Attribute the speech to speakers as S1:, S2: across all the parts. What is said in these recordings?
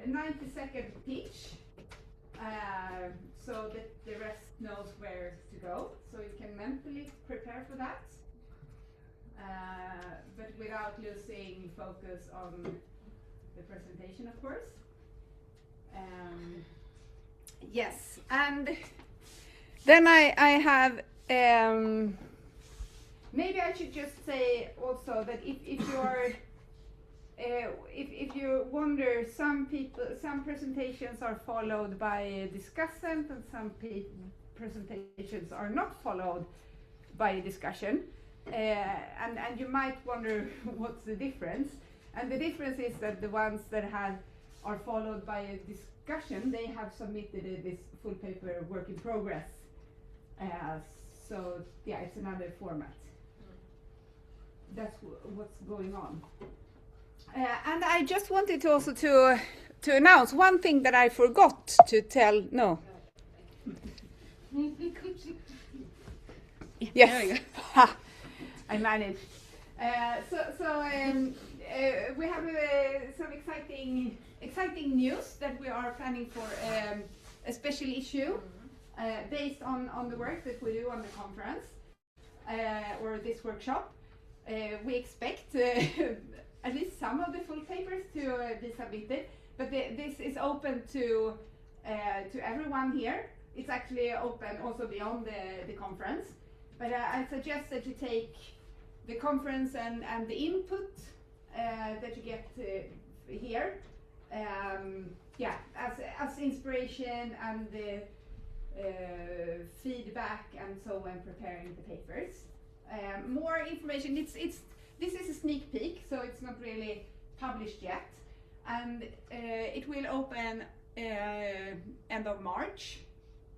S1: 90-second pitch, so that the rest knows where to go. So you can mentally prepare for that, but without losing focus on the presentation, of course. Yes, and then I have, maybe I should just say also that if you are, if you wonder, some presentations are followed by a discussant and some presentations are not followed by a discussion, and you might wonder what's the difference. And the difference is that the ones that are followed by a discussion, they have submitted this full paper work in progress. So yeah, it's another format. That's what's going on. And I just wanted to also to announce one thing that I forgot to tell. No. Yes. I managed. We have some exciting news that we are planning for a special issue based on the work that we do on the conference or this workshop. We expect at least some of the full papers to be submitted, but this is open to everyone here. It's actually open also beyond the conference. But I suggest that you take the conference and the input that you get here, as inspiration and the feedback and so when preparing the papers. More information. This is a sneak peek, so it's not really published yet, and it will open end of March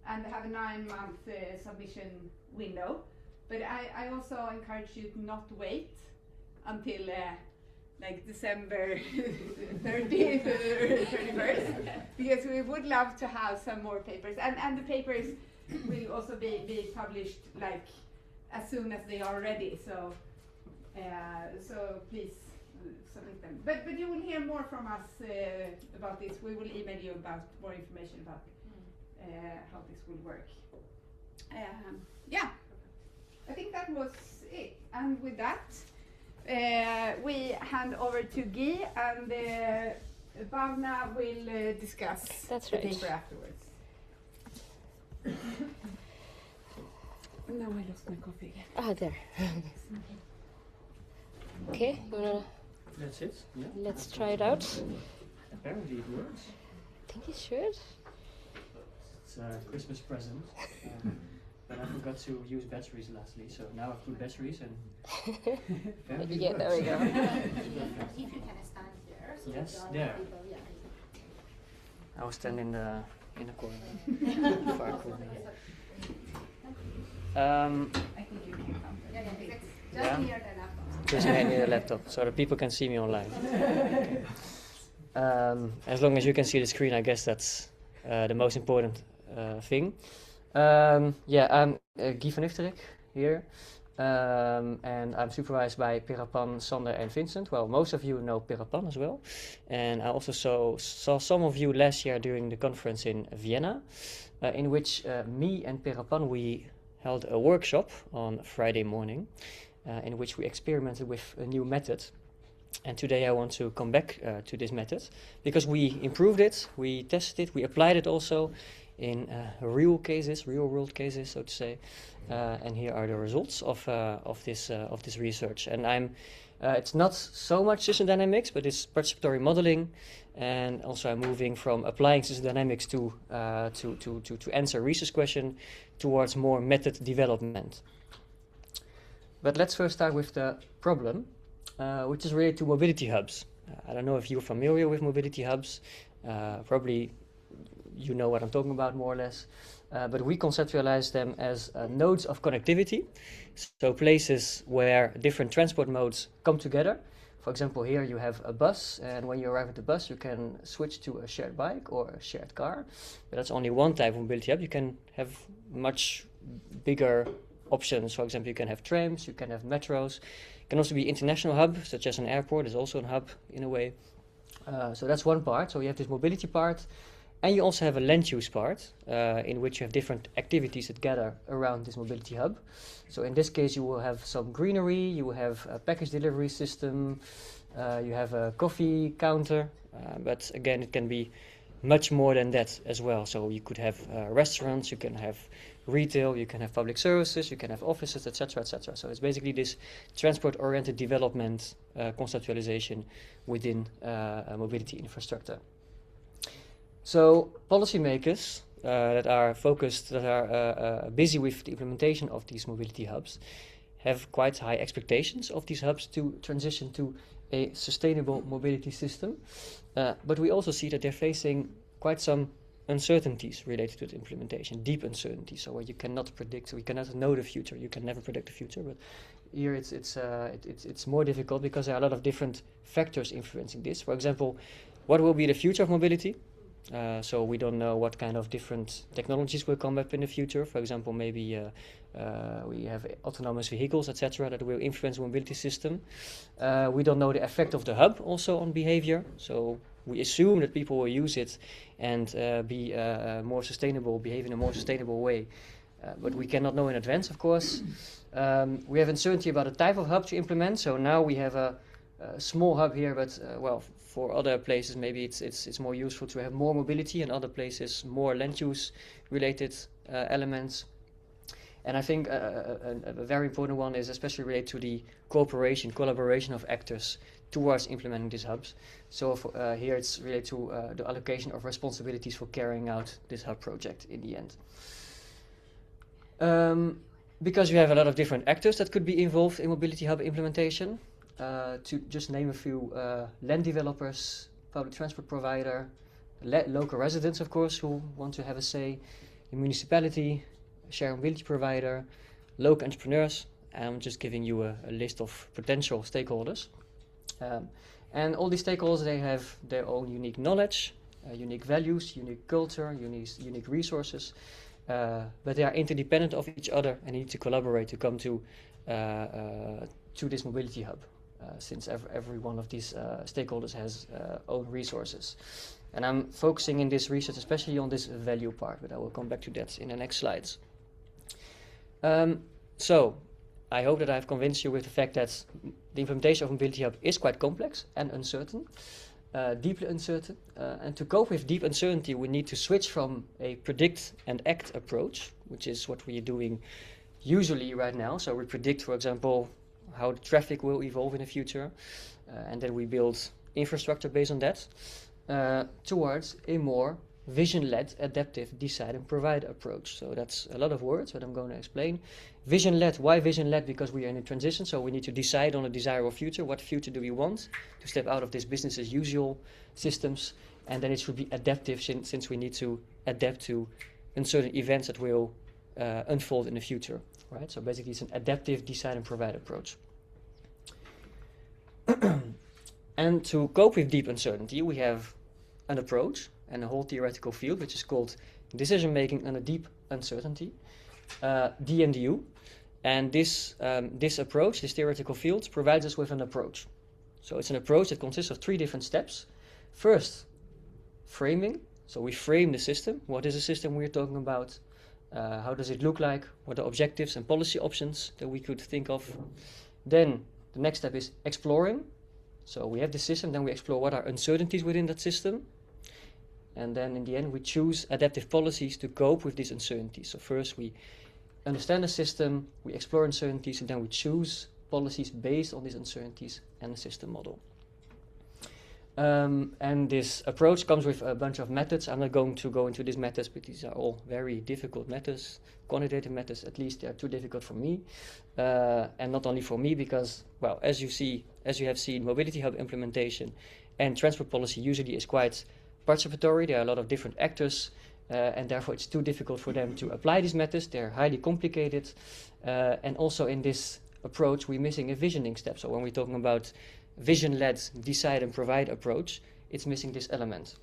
S1: and have a 9-month submission window. But I also encourage you to not wait until like December 30th or 31st, because we would love to have some more papers, and the papers will also be published like as soon as they are ready. So please submit them. But you will hear more from us about this. We will email you about more information about how this will work. Yeah. I think that was it, and with that, we hand over to Guy, and Bhavna will discuss the paper afterwards. Now I lost my coffee again.
S2: Ah, there. Okay,
S3: That's it. Yeah.
S2: Let's try it out.
S3: Apparently it works.
S2: I think it should.
S3: It's a Christmas present. But I forgot to use batteries lastly, so now I've put batteries and apparently it works.
S2: There we go.
S4: If you can stand there. So
S3: yes, there. I will stand in the corner. Far corner.
S1: I think you can come.
S4: Just near the laptop.
S3: Just near the laptop, so that people can see me online. As long as you can see the screen, I guess that's the most important thing. I'm Guy van Ifterik here, and I'm supervised by Pirapan, Sander and Vincent. Well, most of you know Pirapan as well, and I also saw some of you last year during the conference in Vienna, in which me and Pirapan, we held a workshop on Friday morning, in which we experimented with a new method. And today I want to come back to this method, because we improved it, we tested it, we applied it also in real world cases, so to say, and here are the results of this research. And it's not so much system dynamics, but it's participatory modeling, and also I'm moving from applying system dynamics to answer research question towards more method development. But let's first start with the problem, which is related to mobility hubs. I don't know if you're familiar with mobility hubs. Probably you know what I'm talking about, more or less. But we conceptualize them as nodes of connectivity. So places where different transport modes come together. For example, here you have a bus, and when you arrive at the bus, you can switch to a shared bike or a shared car. But that's only one type of mobility hub. You can have much bigger options. For example, you can have trams, you can have metros. It can also be international hub, such as an airport is also a hub in a way. So that's one part. So you have this mobility part, and you also have a land use part, in which you have different activities that gather around this mobility hub. So in this case, you will have some greenery, you will have a package delivery system, you have a coffee counter, but again, it can be much more than that as well. So you could have restaurants, you can have retail, you can have public services, you can have offices, etc., etc. So it's basically this transport-oriented development conceptualization within a mobility infrastructure. So policymakers that are focused, that are busy with the implementation of these mobility hubs, have quite high expectations of these hubs to transition to a sustainable mobility system. But we also see that they're facing quite some uncertainties related to the implementation, deep uncertainties. So you cannot predict, we cannot know the future. You can never predict the future, but here it's more difficult because there are a lot of different factors influencing this. For example, what will be the future of mobility? So we don't know what kind of different technologies will come up in the future. For example, maybe we have autonomous vehicles, etc., that will influence the mobility system. We don't know the effect of the hub also on behavior. So we assume that people will use it and be more sustainable, behave in a more sustainable way. But we cannot know in advance, of course. We have uncertainty about the type of hub to implement. So now we have a small hub here, but well, for other places maybe it's more useful to have more mobility, and other places more land use related elements. And I think a very important one is especially related to the collaboration of actors towards implementing these hubs. So here it's related to the allocation of responsibilities for carrying out this hub project in the end. Because you have a lot of different actors that could be involved in mobility hub implementation. To just name a few, land developers, public transport provider, local residents, of course, who want to have a say, the municipality, shared mobility provider, local entrepreneurs. I'm just giving you a list of potential stakeholders. And all these stakeholders, they have their own unique knowledge, unique values, unique culture, unique resources, but they are interdependent of each other and need to collaborate to come to this mobility hub. Since every one of these stakeholders has own resources. And I'm focusing in this research especially on this value part, but I will come back to that in the next slides. So, I hope that I've convinced you with the fact that the implementation of Mobility Hub is quite complex and uncertain, deeply uncertain. And to cope with deep uncertainty, we need to switch from a predict and act approach, which is what we are doing usually right now. So we predict, for example, how the traffic will evolve in the future, and then we build infrastructure based on that, towards a more vision-led, adaptive, decide and provide approach. So that's a lot of words, but I'm going to explain. Vision-led, why vision-led? Because we are in a transition, so we need to decide on a desirable future. What future do we want to step out of this business as usual systems? And then it should be adaptive, since we need to adapt to uncertain events that will unfold in the future. Right, so basically it's an adaptive decide and provide approach. And to cope with deep uncertainty, we have an approach and a whole theoretical field, which is called decision making under deep uncertainty, DMDU. And this approach, this theoretical field, provides us with an approach. So it's an approach that consists of 3 different steps. First, framing. So we frame the system. What is the system we're talking about? How does it look like? What are objectives and policy options that we could think of? Then the next step is exploring. So we have the system, then we explore what are uncertainties within that system. And then in the end, we choose adaptive policies to cope with these uncertainties. So first we understand the system, we explore uncertainties, and then we choose policies based on these uncertainties and the system model. And this approach comes with a bunch of methods. I'm not going to go into these methods, but these are all very difficult methods. Quantitative methods, at least, they are too difficult for me. And not only for me, because, well, as you have seen, mobility hub implementation and transport policy usually is quite participatory. There are a lot of different actors, and therefore it's too difficult for them to apply these methods. They're highly complicated. And also in this approach, we're missing a visioning step. So when we're talking about vision-led decide and provide approach, it's missing this element.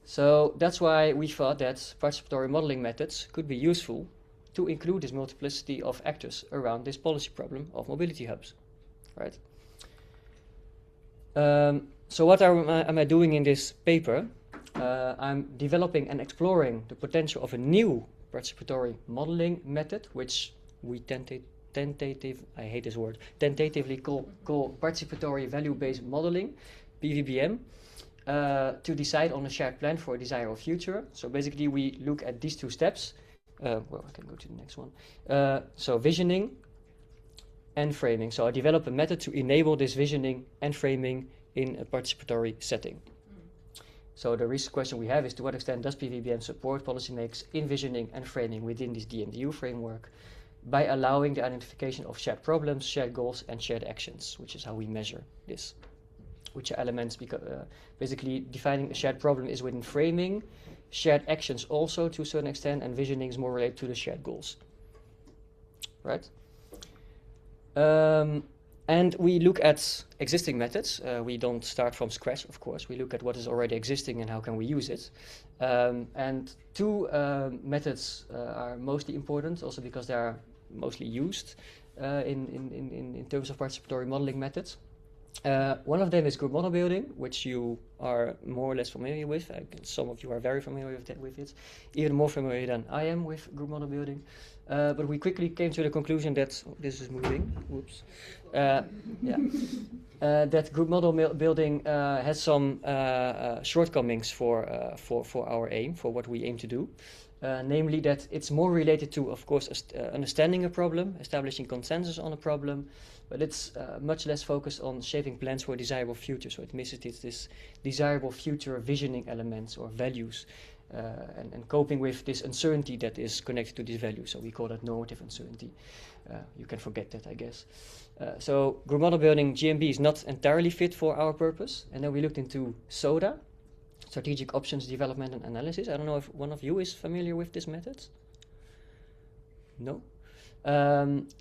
S3: So that's why we thought that participatory modeling methods could be useful to include this multiplicity of actors around this policy problem of mobility hubs, right? So what am I doing in this paper? I'm developing and exploring the potential of a new participatory modeling method, which we tentatively call participatory value-based modeling, PVBM, to decide on a shared plan for a desirable future. So basically we look at these two steps. Well, I can go to the next one. So visioning and framing. So I develop a method to enable this visioning and framing in a participatory setting. So the research question we have is, to what extent does PVBM support policymakers in visioning and framing within this DMDU framework by allowing the identification of shared problems, shared goals, and shared actions, which is how we measure this. Which are elements, because basically defining a shared problem is within framing, shared actions also to a certain extent, and visioning is more related to the shared goals. Right? And we look at existing methods. We don't start from scratch, of course. We look at what is already existing and how can we use it. And two methods are mostly important, also because they are mostly used in terms of participatory modeling methods. One of them is group model building, which you are more or less familiar with. Some of you are very familiar with it, even more familiar than I am with group model building. But we quickly came to the conclusion that this is moving. Whoops. That group model building has some shortcomings for our aim, for what we aim to do. Namely that it's more related to, of course, understanding a problem, establishing consensus on a problem, but it's much less focused on shaping plans for a desirable future. So it misses this desirable future visioning elements or values, and coping with this uncertainty that is connected to these values. So we call that normative uncertainty. You can forget that, I guess. So group model building, GMB, is not entirely fit for our purpose. And then we looked into SODA, Strategic Options Development and Analysis. I don't know if one of you is familiar with this method. No?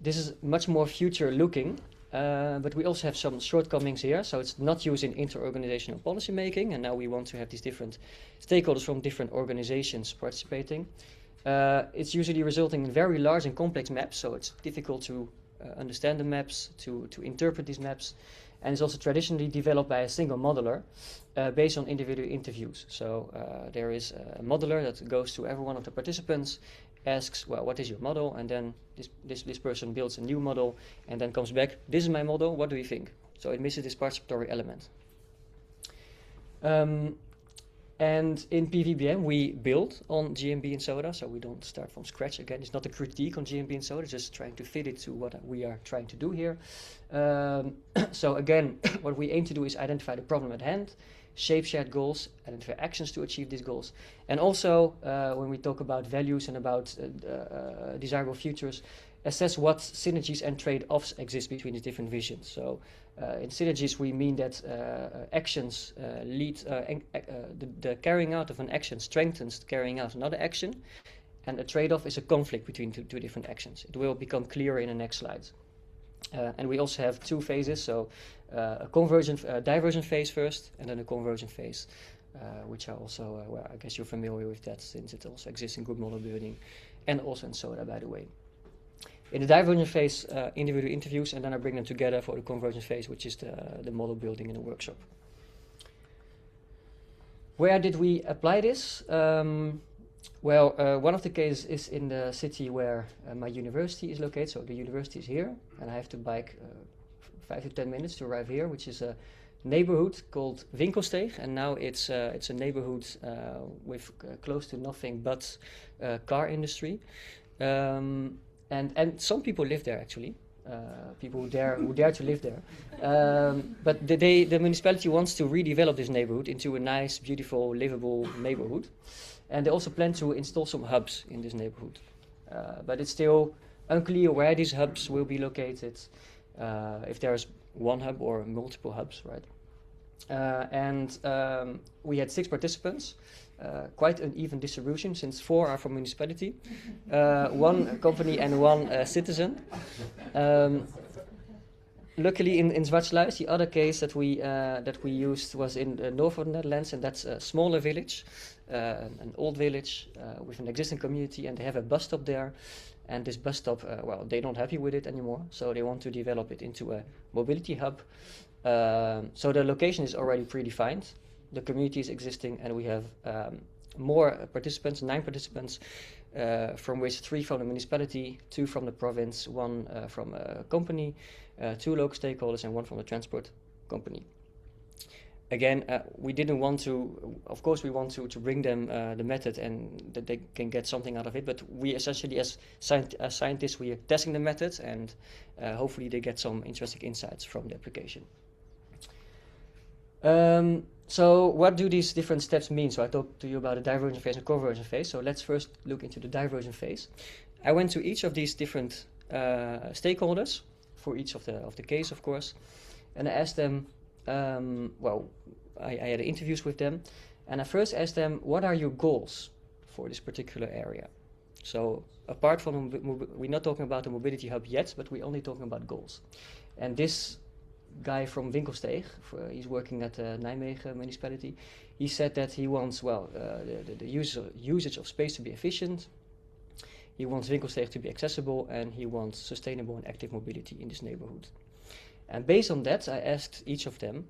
S3: This is much more future-looking, but we also have some shortcomings here. So it's not used in inter-organizational policy making, and now we want to have these different stakeholders from different organizations participating. It's usually resulting in very large and complex maps, so it's difficult to understand the maps, to interpret these maps. And it's also traditionally developed by a single modeler based on individual interviews. So there is a modeler that goes to every one of the participants, asks, well, what is your model? And then this person builds a new model and then comes back, this is my model, what do you think? So it misses this participatory element. And in PVBM, we build on GMB and SODA, so we don't start from scratch. Again, it's not a critique on GMB and SODA, just trying to fit it to what we are trying to do here. So again, what we aim to do is identify the problem at hand, shape shared goals, identify actions to achieve these goals. And also, when we talk about values and about desirable futures, assess what synergies and trade-offs exist between these different visions. So in synergies, we mean that actions lead, the carrying out of an action strengthens the carrying out another action, and a trade-off is a conflict between two different actions. It will become clearer in the next slides. And we also have two phases, so a diversion phase first, and then a conversion phase, which are also, well, I guess you're familiar with that since it also exists in group model building and also in SODA, by the way. In the diversion phase, individual interviews, and then I bring them together for the conversion phase, which is the model building in a workshop. Where did we apply this? Well, one of the cases is in the city where my university is located. So the university is here, and I have to bike 5 to 10 minutes to arrive here, which is a neighborhood called Winkelsteeg, and now it's a neighborhood with close to nothing but car industry. And some people live there actually, people who dare to live there. But the municipality wants to redevelop this neighborhood into a nice, beautiful, livable neighborhood. And they also plan to install some hubs in this neighborhood. But it's still unclear where these hubs will be located, if there's one hub or multiple hubs, right? And we had 6 participants. Quite an even distribution, since 4 are from municipality, 1 company and 1 citizen. Luckily in Zwartsluis, the other case that we used was in the north of the Netherlands, and that's a smaller village, an old village with an existing community, and they have a bus stop there. And this bus stop, well, they're not happy with it anymore, so they want to develop it into a mobility hub. So the location is already predefined, the community is existing, and we have more participants, 9 participants, from which 3 from the municipality, 2 from the province, 1 from a company, 2 local stakeholders, and 1 from the transport company. Again, we didn't want to, of course we want to bring them the method and that they can get something out of it, but we essentially as scientists, we are testing the methods, and hopefully they get some interesting insights from the application. So what do these different steps mean? So I talked to you about the diversion phase and conversion phase. So let's first look into the diversion phase. I went to each of these different stakeholders for each of the case, of course, and I asked them. I had interviews with them, and I first asked them, what are your goals for this particular area? So apart from, we're not talking about the mobility hub yet, but we're only talking about goals. And this guy from Winkelsteeg, he's working at the Nijmegen municipality, he said that he wants, the usage of space to be efficient, he wants Winkelsteeg to be accessible, and he wants sustainable and active mobility in this neighborhood. And based on that, I asked each of them,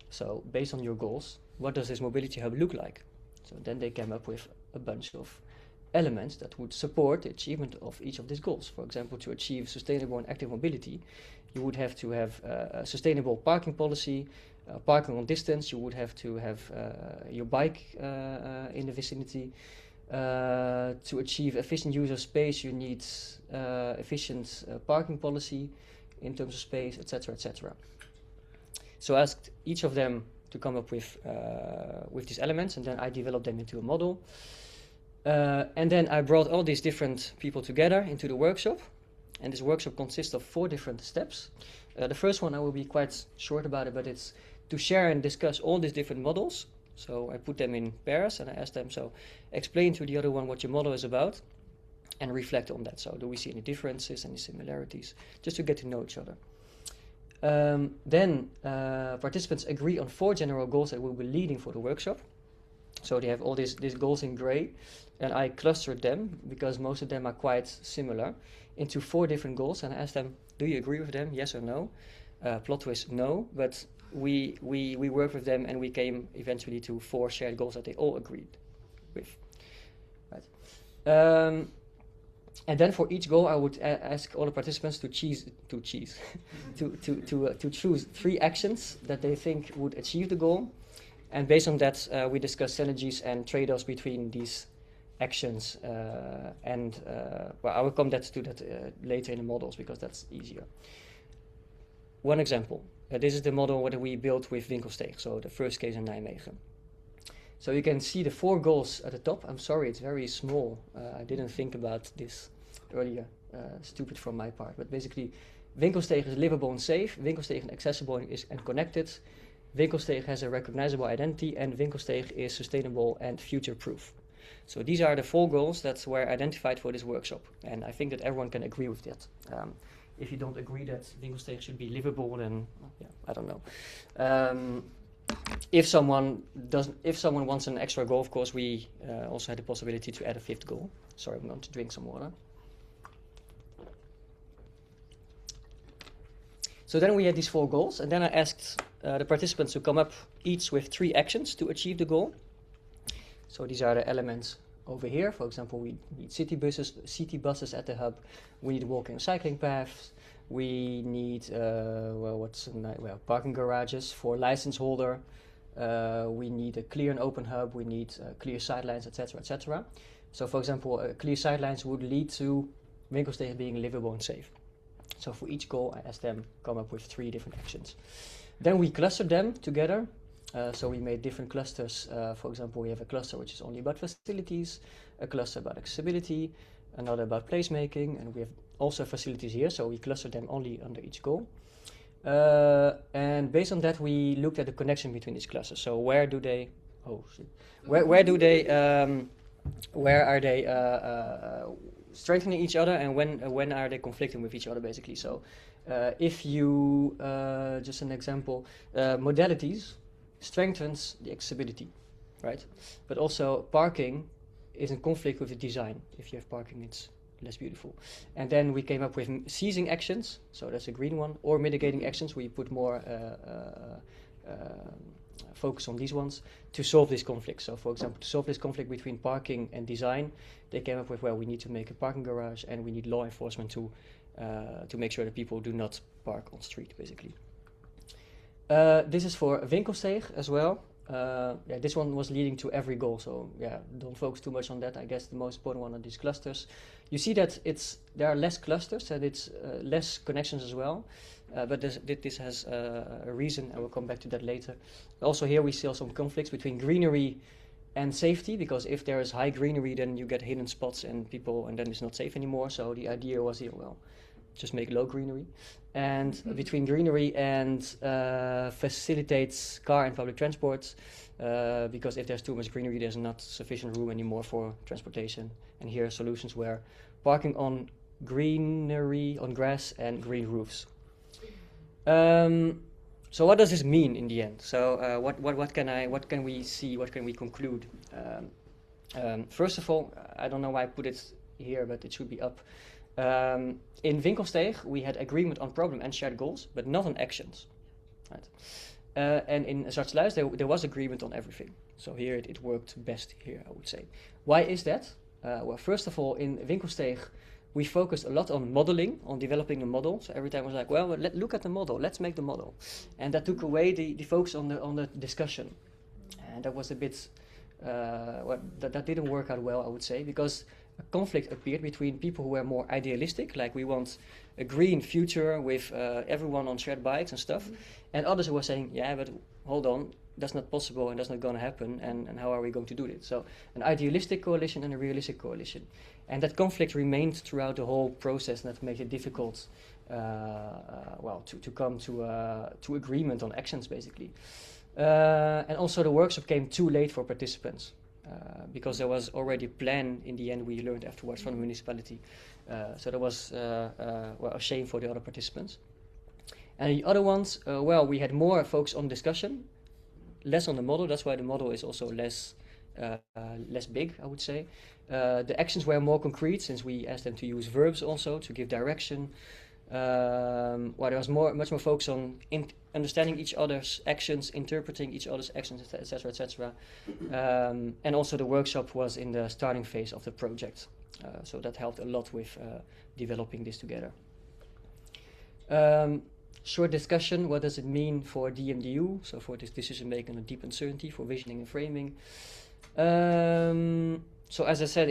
S3: so based on your goals, what does this mobility hub look like? So then they came up with a bunch of elements that would support the achievement of each of these goals. For example, to achieve sustainable and active mobility, you would have to have a sustainable parking policy, parking on distance, you would have to have your bike in the vicinity. To achieve efficient use of space, you need efficient parking policy in terms of space, etc., etc. So I asked each of them to come up with these elements, and then I developed them into a model. And then I brought all these different people together into the workshop, and this workshop consists of 4 different steps. The first one I will be quite short about it, but it's to share and discuss all these different models. So I put them in pairs, and I asked them, so explain to the other one what your model is about, and reflect on that. So do we see any differences, any similarities, just to get to know each other. Then participants agree on 4 general goals that will be leading for the workshop. So they have all these goals in gray, and I clustered them, because most of them are quite similar, into 4 different goals, and I asked them, do you agree with them, yes or no? Plot twist, no, but we worked with them, and we came eventually to 4 shared goals that they all agreed with. Right. And then for each goal, I would ask all the participants to choose 3 actions that they think would achieve the goal. And based on that, we discuss synergies and trade-offs between these actions. I will come to that later in the models, because that's easier. One example. This is the model that we built with Winkelsteeg, so the first case in Nijmegen. So you can see the 4 goals at the top. I'm sorry, it's very small. I didn't think about this earlier. Stupid from my part. But basically, Winkelsteeg is livable and safe. Winkelsteeg is accessible and connected. Winkelsteeg has a recognizable identity. And Winkelsteeg is sustainable and future-proof. So these are the 4 goals that were identified for this workshop. And I think that everyone can agree with that. If you don't agree that Winkelsteeg should be livable, then I don't know. If someone wants an extra goal, of course, we also had the possibility to add a 5th goal. Sorry, I'm going to drink some water. So then we had these 4 goals, and then I asked the participants to come up each with 3 actions to achieve the goal. So these are the elements over here. For example, we need city buses at the hub. We need walking and cycling paths. We need parking garages for license holder. We need a clear and open hub. We need clear sidelines, etc., etc. So, for example, clear sidelines would lead to Winkelsteeg being livable and safe. So for each goal, I asked them come up with 3 different actions. Then we clustered them together. So we made different clusters. For example, we have a cluster which is only about facilities, a cluster about accessibility, another about placemaking, and we have also facilities here. So we clustered them only under each goal. And based on that, we looked at the connection between these clusters. So where are they strengthening each other, and when are they conflicting with each other, basically? So if you, just an example, modalities strengthens the accessibility, right? But also parking is in conflict with the design. If you have parking, it's less beautiful. And then we came up with seizing actions, so that's a green one, or mitigating actions, where you put more focus on these ones to solve this conflict. So for example, to solve this conflict between parking and design, they came up with, well, we need to make a parking garage and we need law enforcement to make sure that people do not park on street, basically. This is for Winkelsteeg as well. Yeah, this one was leading to every goal, so yeah, don't focus too much on that. I guess the most important one are these clusters. You see that there are less clusters and it's less connections as well, but this has a reason, and we'll come back to that later. Also here we see some conflicts between greenery and safety, because if there is high greenery, then you get hidden spots and then it's not safe anymore. So the idea was here, well, just make low greenery. And between greenery and facilitates car and public transport, because if there's too much greenery, there's not sufficient room anymore for transportation. And here are solutions where parking on greenery, on grass and green roofs. So what does this mean in the end? So what can we see? What can we conclude? First of all, I don't know why I put it here, but it should be up. In Winkelsteeg, we had agreement on problem and shared goals, but not on actions. Right? And in Zwartsluis, there was agreement on everything. So here it worked best here, I would say. Why is that? Well, first of all, in Winkelsteeg, we focused a lot on modeling, on developing a model. So every time I was like, well, look at the model, let's make the model. And that took away the focus on the discussion. And that was a bit, that didn't work out well, I would say, because a conflict appeared between people who were more idealistic, like we want a green future with everyone on shared bikes and stuff, and others who were saying, yeah, but hold on, that's not possible and that's not going to happen, and how are we going to do it? So an idealistic coalition and a realistic coalition. And that conflict remained throughout the whole process, and that made it difficult to come to agreement on actions, basically. And also the workshop came too late for participants. Because there was already a plan in the end, we learned afterwards from the municipality. So that was a shame for the other participants. And the other ones, we had more focus on discussion, less on the model. That's why the model is also less big, I would say. The actions were more concrete, since we asked them to use verbs also to give direction. There was much more focus on understanding each other's actions, interpreting each other's actions, etc., etc. And also the workshop was in the starting phase of the project, so that helped a lot with developing this together. Short discussion: what does it mean for DMDU? So for this decision making and deep uncertainty, for visioning and framing. So as I said,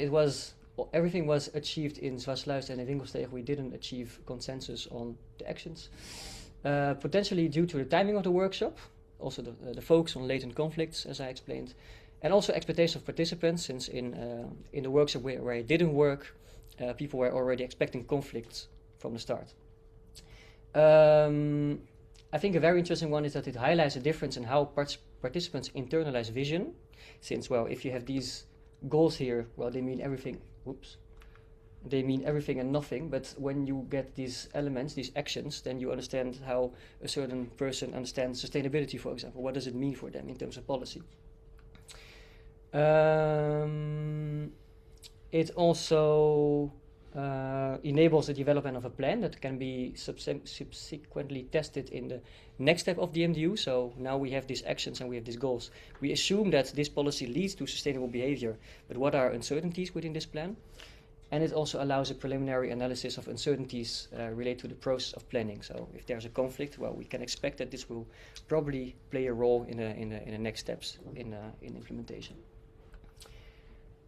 S3: everything was achieved in Zwartsluis and in Winkelsteeg. We didn't achieve consensus on the actions, potentially due to the timing of the workshop, also the focus on latent conflicts, as I explained, and also expectations of participants, since in the workshop where it didn't work, people were already expecting conflicts from the start. I think a very interesting one is that it highlights a difference in how participants internalize vision, since, well, if you have these goals here, well, they mean everything. They mean everything and nothing, but when you get these elements, these actions, then you understand how a certain person understands sustainability, for example. What does it mean for them in terms of policy? It also enables the development of a plan that can be subsequently tested in the next step of the MDU. So now we have these actions and we have these goals. We assume that this policy leads to sustainable behavior, but what are uncertainties within this plan? And it also allows a preliminary analysis of uncertainties related to the process of planning. So if there's a conflict, well, we can expect that this will probably play a role in the next steps in implementation.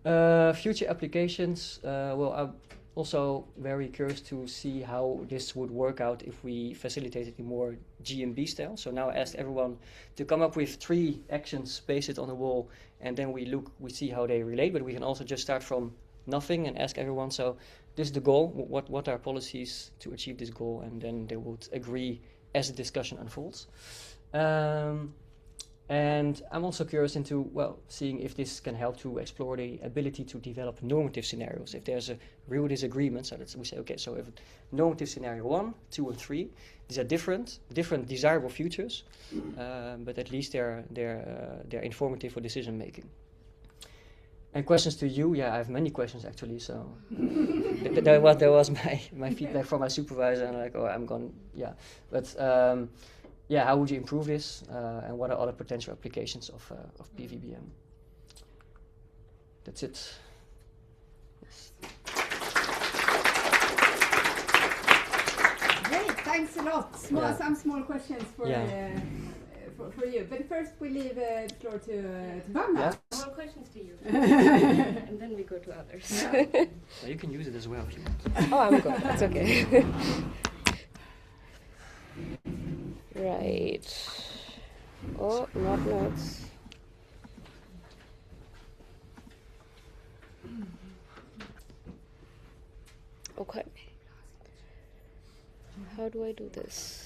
S3: Future applications, I'm also very curious to see how this would work out if we facilitate it in more GMB style. So now I asked everyone to come up with 3 actions, paste it on the wall, and then we see how they relate, but we can also just start from nothing and ask everyone, so this is the goal, what are policies to achieve this goal, and then they would agree as the discussion unfolds. And I'm also curious into, seeing if this can help to explore the ability to develop normative scenarios. If there's a real disagreement, so that we say, okay, so if normative scenario 1, 2, and 3, these are different desirable futures, but at least they're informative for decision making. And questions to you? Yeah, I have many questions actually. So that was my feedback from my supervisor, and like, oh, I'm gone. Yeah, but yeah, how would you improve this? And what are other potential applications of PVBM? That's it. Yes.
S1: Great, thanks a lot.
S3: Yeah.
S1: Some small questions for
S3: Yeah.
S1: For you. But first we leave the floor to Vanna.
S3: Yeah.
S2: More questions to you. And then we go to others.
S3: You can use it as well if you want.
S2: Oh, I'm good. That's okay. Right. Oh, not notes. Okay. How do I do this?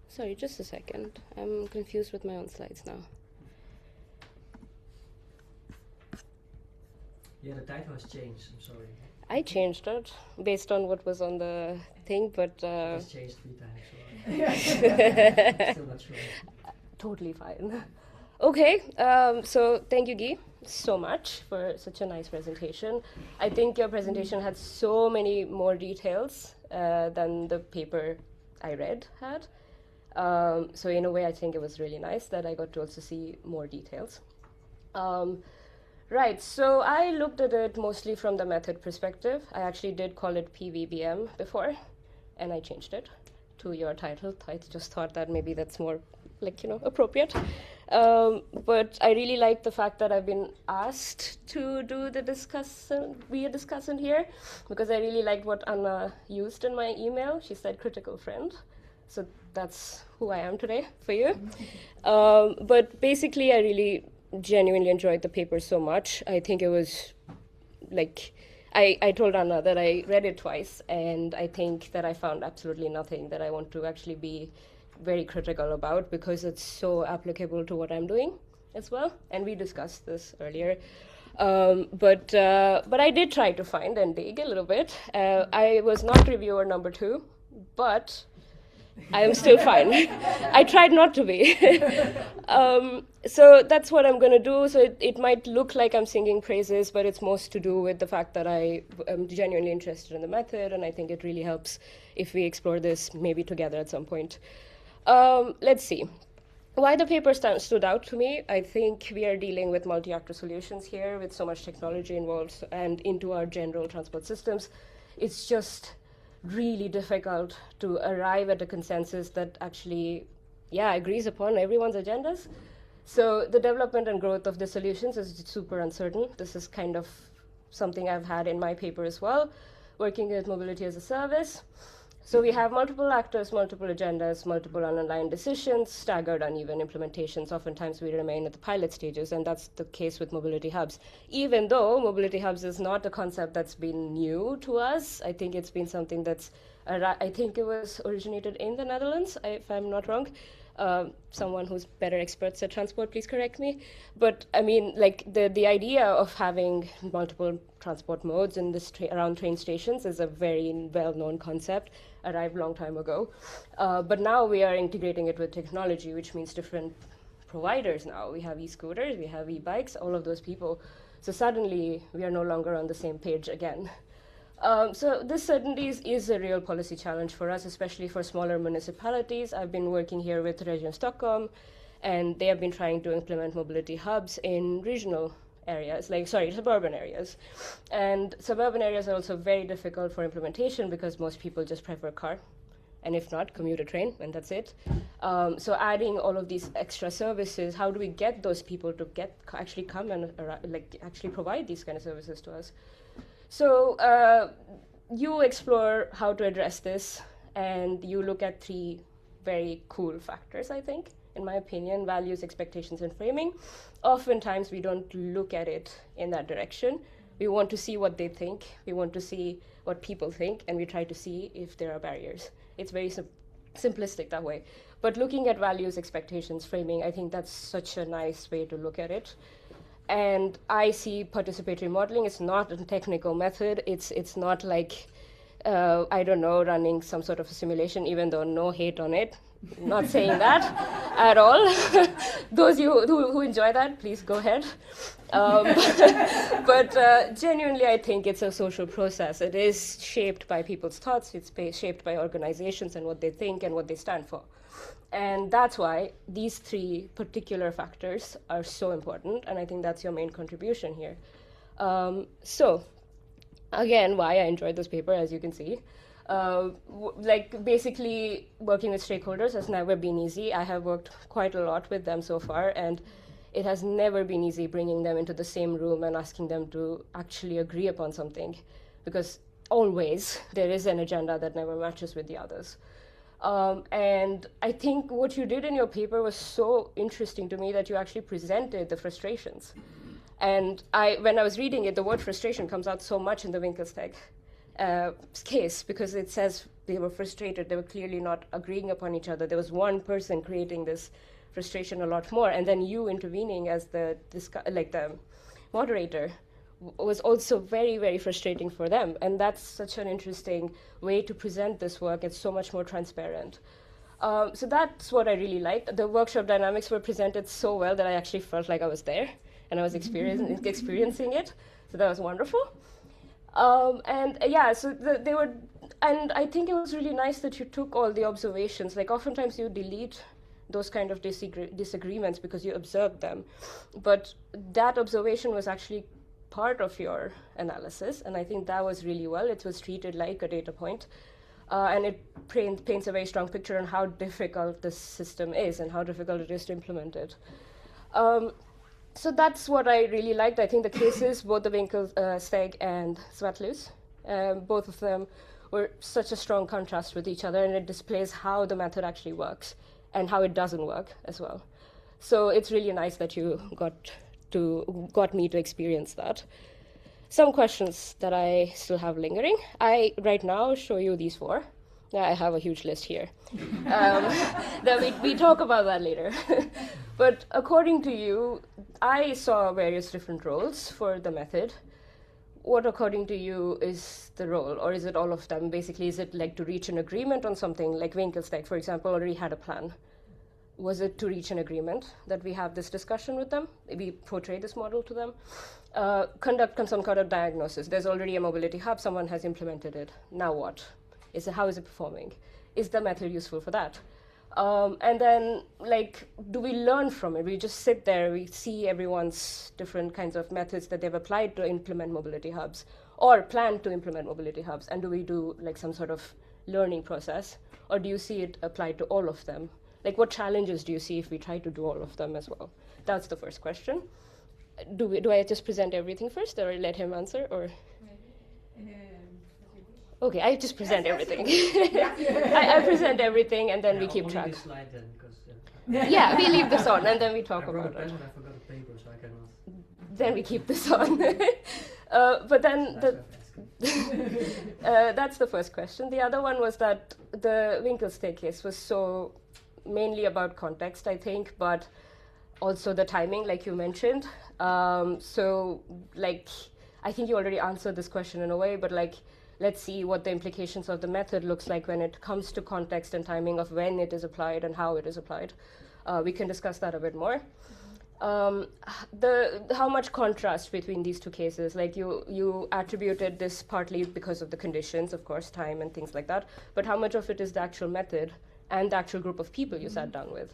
S2: Sorry, just a second. I'm confused with my own slides now.
S3: Yeah, the title has changed. I'm sorry.
S2: I changed it based on what was on the thing, but
S3: It's changed 3 times. So still not sure.
S2: totally fine. Okay, so thank you, Guy, so much for such a nice presentation. I think your presentation had so many more details than the paper I read had. So in a way, I think it was really nice that I got to also see more details. Right, so I looked at it mostly from the method perspective. I actually did call it PVBM before, and I changed it to your title. I just thought that maybe that's more, like, appropriate. But I really like the fact that I've been asked to do the be a discussant here, because I really liked what Anna used in my email. She said critical friend. So that's who I am today for you. But basically, I really genuinely enjoyed the paper so much. I think it was like, I told Anna that I read it twice, and I think that I found absolutely nothing that I want to actually be very critical about, because it's so applicable to what I'm doing as well. And we discussed this earlier. But I did try to find and dig a little bit. I was not reviewer number 2, but I am still fine. I tried not to be. So that's what I'm going to do. So it might look like I'm singing praises, but it's most to do with the fact that I am genuinely interested in the method, and I think it really helps if we explore this maybe together at some point. Let's see. Why the paper stood out to me, I think we are dealing with multi-actor solutions here with so much technology involved and into our general transport systems. It's just really difficult to arrive at a consensus that actually, agrees upon everyone's agendas. So the development and growth of the solutions is super uncertain. This is kind of something I've had in my paper as well, working with mobility as a service. So we have multiple actors, multiple agendas, multiple unaligned decisions, staggered uneven implementations. Oftentimes we remain at the pilot stages, and that's the case with mobility hubs. Even though mobility hubs is not a concept that's been new to us, I think it's been something that's, I think it was originated in the Netherlands, if I'm not wrong. Someone who's better experts at transport, please correct me. But I mean, like the idea of having multiple transport modes in this around train stations is a very well-known concept, arrived a long time ago. But now we are integrating it with technology, which means different providers now. We have e-scooters, we have e-bikes, all of those people. So suddenly we are no longer on the same page again. So this certainly is a real policy challenge for us, especially for smaller municipalities. I've been working here with Region Stockholm, and they have been trying to implement mobility hubs in regional areas, suburban areas. And suburban areas are also very difficult for implementation because most people just prefer car, and if not, commute a train, and that's it. So adding all of these extra services, how do we get those people to actually come and actually provide these kind of services to us? So you explore how to address this, and you look at 3 very cool factors, I think, in my opinion: values, expectations, and framing. Oftentimes we don't look at it in that direction. We want to see what they think, we want to see what people think, and we try to see if there are barriers. It's very simplistic that way. But looking at values, expectations, framing, I think that's such a nice way to look at it. And I see participatory modeling. It's not a technical method. It's not like, I don't know, running some sort of a simulation, even though no hate on it. Not saying that at all. Those you who enjoy that, please go ahead. But genuinely, I think it's a social process. It is shaped by people's thoughts. It's shaped by organizations and what they think and what they stand for. And that's why these three particular factors are so important. And I think that's your main contribution here. So, again, why I enjoyed this paper, as you can see. Like basically working with stakeholders has never been easy. I have worked quite a lot with them so far, and it has never been easy bringing them into the same room and asking them to actually agree upon something, because always there is an agenda that never matches with the others. And I think what you did in your paper was so interesting to me that you actually presented the frustrations. And when I was reading it, the word frustration comes out so much in the Winkelsteig case, because it says they were frustrated. They were clearly not agreeing upon each other. There was one person creating this frustration a lot more, and then you intervening as the moderator was also very, very frustrating for them. And that's such an interesting way to present this work. It's so much more transparent. So that's what I really liked. The workshop dynamics were presented so well that I actually felt like I was there and I was experiencing it. So that was wonderful. And they were, and I think it was really nice that you took all the observations. Like oftentimes you delete those kind of disagreements because you observed them, but that observation was actually part of your analysis, and I think that was really well. It was treated like a data point, and it paints a very strong picture on how difficult this system is and how difficult it is to implement it. So that's what I really liked. I think the cases, both the Winkelsteig and Svatlius, both of them were such a strong contrast with each other, and it displays how the method actually works and how it doesn't work as well. So it's really nice that you got me to experience that. Some questions that I still have lingering. I right now show you these four. I have a huge list here. Then we talk about that later. But according to you, I saw various different roles for the method. What, according to you, is the role? Or is it all of them? Basically, is it like to reach an agreement on something? Like Winkelsteig, for example, already had a plan. Was it to reach an agreement that we have this discussion with them? We portray this model to them? Conduct some kind of diagnosis. There's already a mobility hub. Someone has implemented it. Now what? How is it performing? Is the method useful for that? And then, do we learn from it? We just sit there, we see everyone's different kinds of methods that they've applied to implement mobility hubs or plan to implement mobility hubs, and do we do some sort of learning process? Or do you see it applied to all of them? What challenges do you see if we try to do all of them as well? That's the first question. Do I just present everything first, or let him answer, or? Okay, I just present everything. I present everything, and then we keep track.
S3: This slide then, because,
S2: yeah, we leave this on, and then we talk about it.
S3: I forgot a paper, so I cannot.
S2: Then we keep this on. But then that's the first question. The other one was that the Winkelsteig case was so mainly about context, I think, but also the timing, like you mentioned. So, I think you already answered this question in a way, but let's see what the implications of the method looks like when it comes to context and timing of when it is applied and how it is applied. We can discuss that a bit more. How much contrast between these two cases? You attributed this partly because of the conditions, of course, time and things like that, but how much of it is the actual method and the actual group of people you sat down with?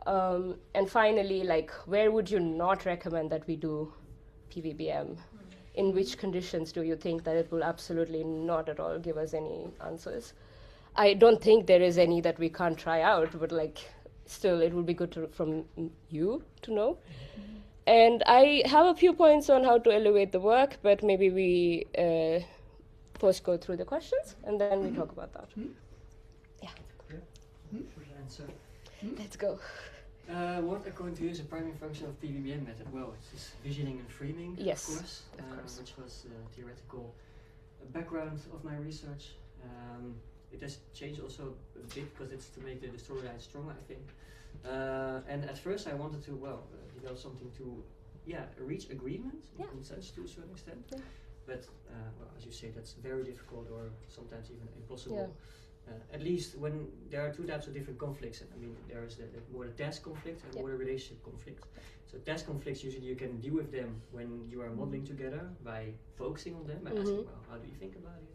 S2: And finally, where would you not recommend that we do PVBM? In which conditions do you think that it will absolutely not at all give us any answers? I don't think there is any that we can't try out, but still it would be good from you to know. And I have a few points on how to elevate the work, but maybe we first go through the questions and then we talk about that. Yeah.
S3: Answer.
S2: Let's go.
S3: What, according to you, is a primary function of PVBM method? Well, it's visioning and framing,
S2: yes,
S3: of course. Which was the theoretical background of my research. It has changed also a bit because it's to make the storyline stronger, I think. And at first I wanted to, develop something to, reach agreement, consensus to a certain extent. Yeah. But, as you say, that's very difficult or sometimes even impossible. at least when there are two types of different conflicts. I mean, there is the more the task conflict and more the relationship conflict. So task conflicts, usually you can deal with them when you are modeling together by focusing on them, by asking, well, how do you think about it?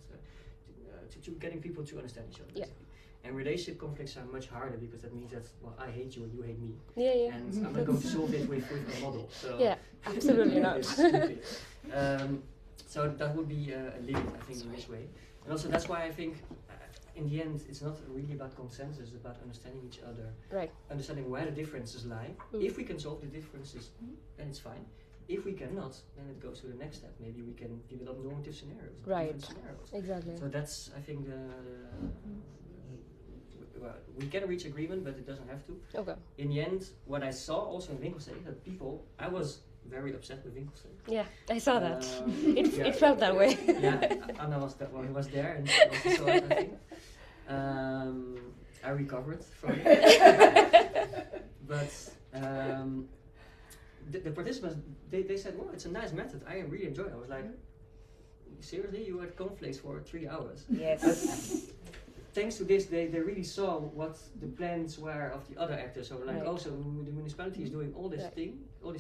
S3: To getting people to understand each other. Basically. And relationship conflicts are much harder because that means that, well, I hate you and you hate me. And I'm not going to solve it with a model. So
S2: absolutely not.
S3: So that would be a limit, I think, in this way. And also that's why I think in the end it's not really about consensus, it's about understanding each other, understanding where the differences lie. If we can solve the differences, then it's fine. If we cannot, then it goes to the next step. Maybe we can develop normative scenarios, different scenarios.
S2: Exactly.
S3: So that's, I think, well, we can reach agreement, but it doesn't have to.
S2: Okay.
S3: In the end, what I saw also in Winkelstein, that people, I was very upset with Winkelstein.
S2: Yeah, I saw that. It felt that way.
S3: Anna was there and also saw it, I think. I recovered from it. But the participants, they said, well, it's a nice method. I really enjoy it. I was like, seriously, you had conflicts for 3 hours?
S2: Yes.
S3: Thanks to this, they really saw what the plans were of the other actors. So like, also the municipality is doing all these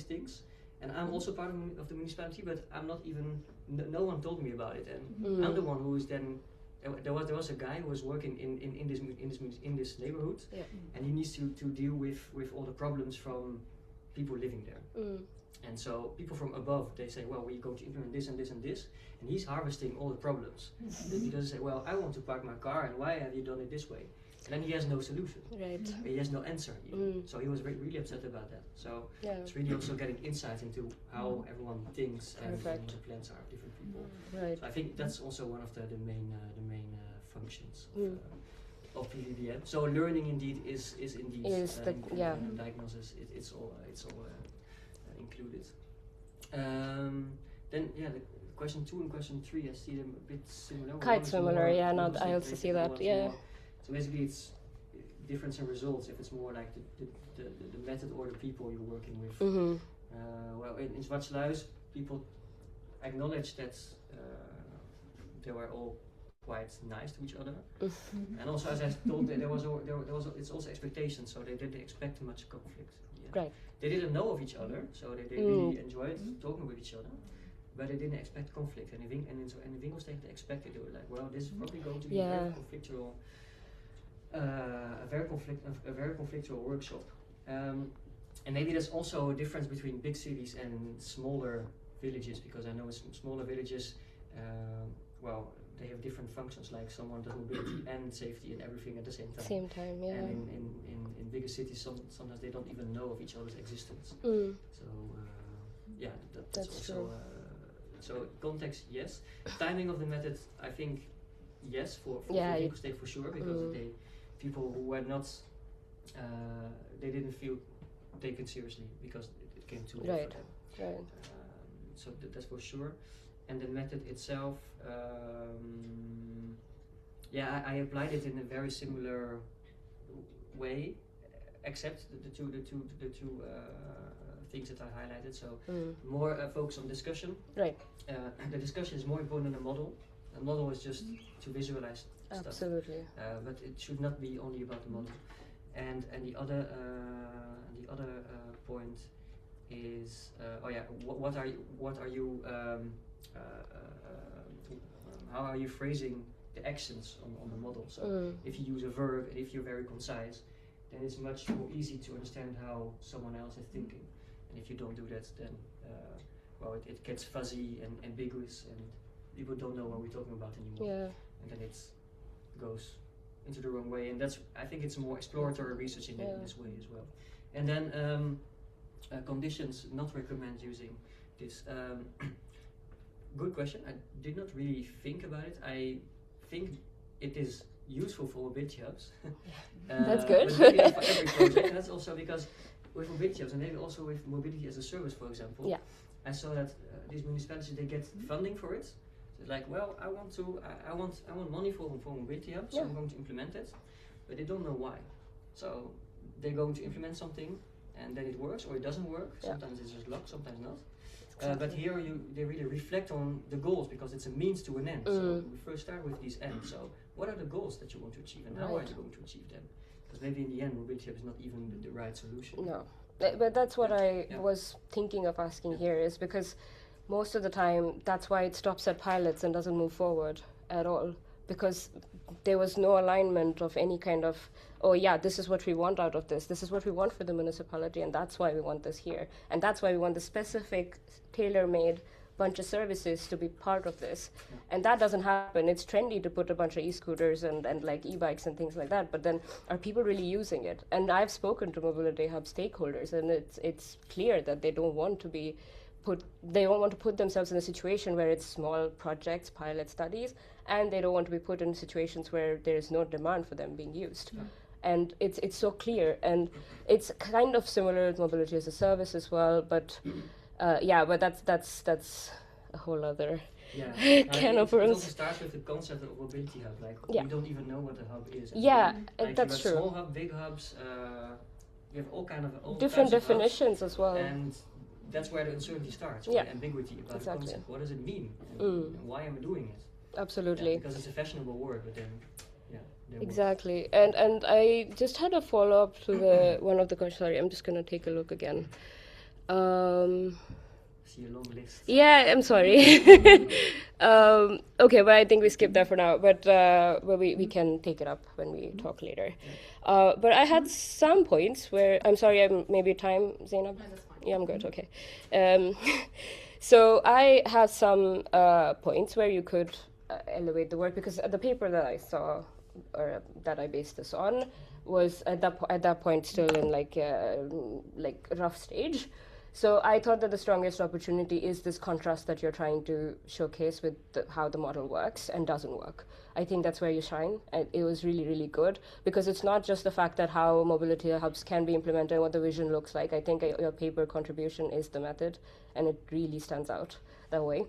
S3: things, and I'm also part of the municipality, but I'm not even. No one told me about it, and I'm the one who is then. There was a guy who was working in this neighborhood, and he needs to deal with all the problems from people living there. And so people from above, they say, well, we're going to implement this and this and this, and he's harvesting all the problems. He doesn't say, well, I want to park my car, and why have you done it this way? And then he has no solution. He has no answer. So he was really upset about that. So it's really also getting insight into how everyone thinks and the plans are of different people. So I think that's also one of the main functions of PVDM. So learning indeed is indeed diagnosis. It's all included. Then the question 2 and question 3, I see them a bit similar.
S2: Quite similar, I also see that.
S3: So basically, it's difference in results. If it's more like the method or the people you're working with. Well, in Zwartsluis, people acknowledge that they were all quite nice to each other, and also, as I told, it's also expectations. So they didn't expect much conflict. They didn't know of each other, so they really enjoyed talking with each other, but they didn't expect conflict. And in Winkelstein, they expected. They were like, well, this is probably going to be a very conflictual, a very conflictual workshop. And maybe there's also a difference between big cities and smaller villages, because I know in smaller villages, well, they have different functions, like someone does mobility and safety and everything at the same time. And in bigger cities, sometimes they don't even know of each other's existence. So that's also
S2: true.
S3: So context, yes. Timing of the method, I think, yes, for Winkelstein for sure, because people who were not, they didn't feel taken seriously because it came too late for them. So that's for sure. And the method itself, I applied it in a very similar way, except the two things that I highlighted. So more focus on discussion. The discussion is more important than the model. The model is just to visualize stuff.
S2: Absolutely.
S3: But it should not be only about the model. And the other point is how are you phrasing the actions on the model? So if you use a verb and if you're very concise, then it's much more easy to understand how someone else is thinking. And if you don't do that, then it gets fuzzy and ambiguous, and people don't know what we're talking about anymore. And then it goes into the wrong way. And I think it's more exploratory research in this way as well. And then conditions, not recommend using this. Good question. I did not really think about it. I think it is useful for mobility hubs.
S2: That's good.
S3: But maybe not for every project. And that's also because with mobility hubs, and maybe also with mobility as a service, for example, I saw that these municipalities, they get funding for it. So it's like, well, I want money for mobility hubs, so I'm going to implement it, but they don't know why. So they're going to implement something, and then it works or it doesn't work. Sometimes it's just luck, sometimes not. But here they really reflect on the goals, because it's a means to an end. So we first start with these ends. So what are the goals that you want to achieve and how are
S2: Right.
S3: you going to achieve them? Because maybe in the end, mobility hub is not even the right solution.
S2: No. But that's what I
S3: Yeah.
S2: was thinking of asking here, is because most of the time that's why it stops at pilots and doesn't move forward at all, because there was no alignment of any kind of, oh yeah, this is what we want out of this is what we want for the municipality, and that's why we want this here, and that's why we want the specific tailor-made bunch of services to be part of this. And that doesn't happen. It's trendy to put a bunch of e-scooters and like e-bikes and things like that, but then are people really using it? And I've spoken to Mobility Hub stakeholders, and it's clear that they don't want to put themselves in a situation where it's small projects, pilot studies, and they don't want to be put in situations where there is no demand for them being used. And it's so clear, and it's kind of similar with mobility as a service as well, but but that's a whole other can of
S3: It
S2: worms.
S3: also starts with the concept of mobility hub. Like
S2: Yeah.
S3: we don't even know what a hub is.
S2: Yeah,
S3: Like
S2: that's
S3: you have
S2: true.
S3: small hub, big hubs. You have all
S2: Different
S3: types of hubs,
S2: definitions as well.
S3: and that's where the uncertainty starts.
S2: Yeah.
S3: The ambiguity about
S2: Exactly.
S3: the concept. What does it mean?
S2: Mm.
S3: And why am I doing it?
S2: Absolutely.
S3: Because it's a fashionable word, but then there was-
S2: Exactly. And I just had a follow up to the one of the questions. Sorry, I'm just gonna take a look again.
S3: See a long list.
S2: Yeah, I'm sorry. Okay, but I think we skip that for now. But we can take it up when we talk later. But I had some points where I'm sorry. I'm maybe time, Zainab.
S1: No, that's fine.
S2: Yeah, I'm good. Okay. So I have some points where you could elevate the work, because the paper that I saw or that I based this on was at that point still in like rough stage. So I thought that the strongest opportunity is this contrast that you're trying to showcase with how the model works and doesn't work. I think that's where you shine, and it was really, really good, because it's not just the fact that how mobility hubs can be implemented and what the vision looks like. I think your paper contribution is the method, and it really stands out that way.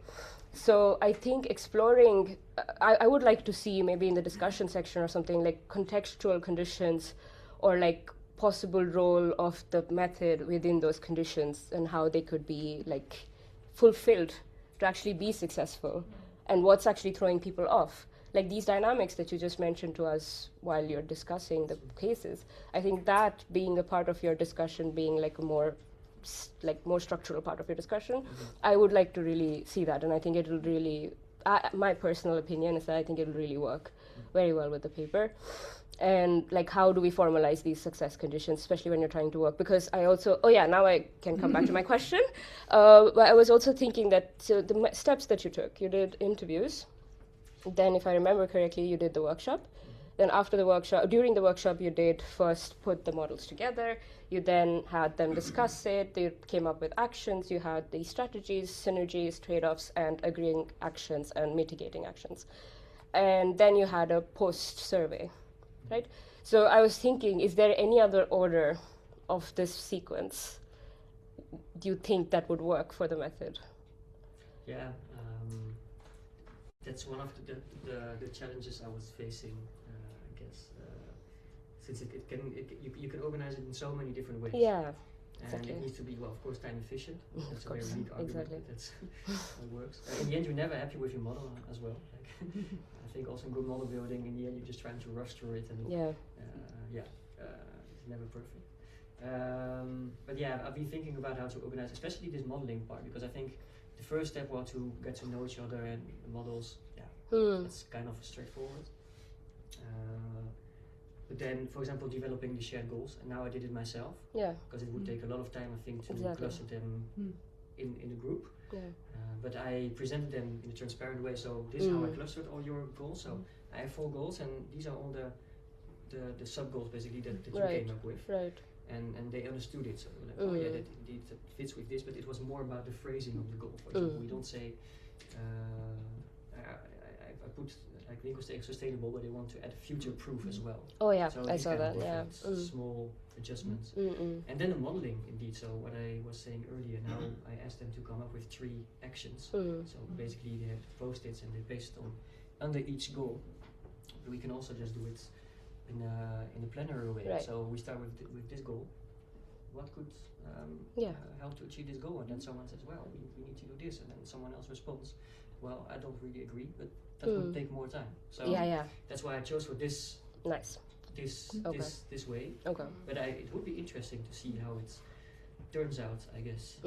S2: So I think exploring, I would like to see maybe in the discussion section or something like contextual conditions, or like possible role of the method within those conditions and how they could be like fulfilled to actually be successful, and what's actually throwing people off. Like these dynamics that you just mentioned to us while you're discussing the cases, I think that being a part of your discussion, being like a more structural part of your discussion, I would like to really see that, and I think it will really, my personal opinion is that I think it will really work very well with the paper. And like, how do we formalize these success conditions, especially when you're trying to work? Because I also, now I can come back to my question. But I was also thinking that, so the steps that you took, you did interviews, then if I remember correctly, you did the workshop. Then after the workshop, during the workshop, you did first put the models together. You then had them discuss it. They came up with actions. You had the strategies, synergies, trade-offs, and agreeing actions and mitigating actions. And then you had a post-survey, right? So I was thinking, is there any other order of this sequence do you think that would work for the method?
S3: Yeah, that's one of the challenges I was facing, I guess, since you can organize it in so many different ways.
S2: Yeah,
S3: And
S2: exactly.
S3: it needs to be, well, of course, time efficient.
S2: Of
S3: That's a
S2: course,
S3: very weak argument,
S2: exactly.
S3: but that's how it works. In the end, you're never happy with your model as well. Like, I think also in good model building, in the end, you're just trying to rush through it, and it's never perfect. But yeah, I've been thinking about how to organize, especially this modeling part, because I think the first step was to get to know each other and the models. Yeah, it's kind of straightforward. But then, for example, developing the shared goals, and now I did it myself.
S2: Yeah.
S3: Because it would take a lot of time, I think, to
S2: Exactly.
S3: cluster them in a group.
S2: Yeah.
S3: But I presented them in a transparent way. So this is how I clustered all your goals. So I have 4 goals, and these are all the sub goals basically that you
S2: Right.
S3: came up with.
S2: Right.
S3: And they understood it. So they were like, oh yeah, that indeed that fits with this. But it was more about the phrasing of the goal. For example, we don't say I put like Nico saying sustainable, but they want to add future proof as well.
S2: Oh yeah,
S3: So
S2: I
S3: these
S2: saw
S3: kind of
S2: that. Yeah.
S3: different small adjustments. And then the modeling, indeed. So what I was saying earlier, now I asked them to come up with 3 actions. So basically they have post-its and they paste on under each goal. But we can also just do it in a plenary way.
S2: Right.
S3: So we start with this goal. What could help to achieve this goal? And then someone says, well, we need to do this. And then someone else responds, well, I don't really agree, but that would take more time. So that's why I chose for this
S2: Nice.
S3: this way.
S2: Okay.
S3: But it would be interesting to see how it turns out, I guess.